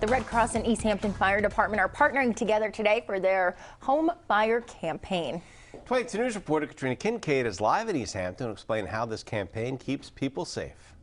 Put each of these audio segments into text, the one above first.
The Red Cross and Easthampton Fire Department are partnering together today for their home fire campaign. 22 News reporter Katrina Kincaid is live at Easthampton to explain how this campaign keeps people safe.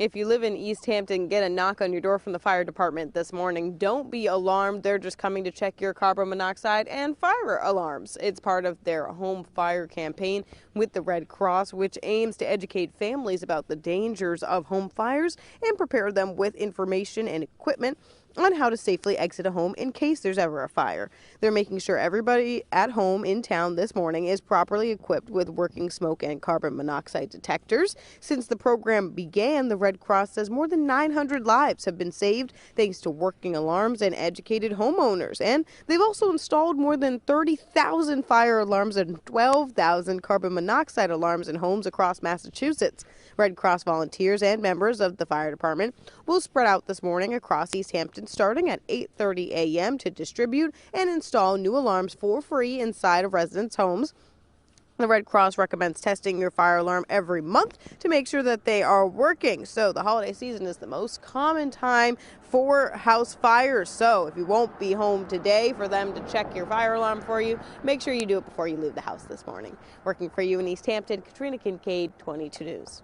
If you live in Easthampton, get a knock on your door from the fire department this morning. Don't be alarmed. They're just coming to check your carbon monoxide and fire alarms. It's part of their home fire campaign with the Red Cross, which aims to educate families about the dangers of home fires and prepare them with information and equipment on how to safely exit a home in case there's ever a fire. They're making sure everybody at home in town this morning is properly equipped with working smoke and carbon monoxide detectors. Since the program began, the Red Cross says more than 900 lives have been saved thanks to working alarms and educated homeowners. And they've also installed more than 30,000 fire alarms and 12,000 carbon monoxide alarms in homes across Massachusetts. Red Cross volunteers and members of the fire department will spread out this morning across Easthampton starting at 8:30 a.m. to distribute and install new alarms for free inside of residents' homes. The Red Cross recommends testing your fire alarm every month to make sure that they are working. So the holiday season is the most common time for house fires. So if you won't be home today for them to check your fire alarm for you, make sure you do it before you leave the house this morning. Working for you in Easthampton, Katrina Kincaid, 22 News.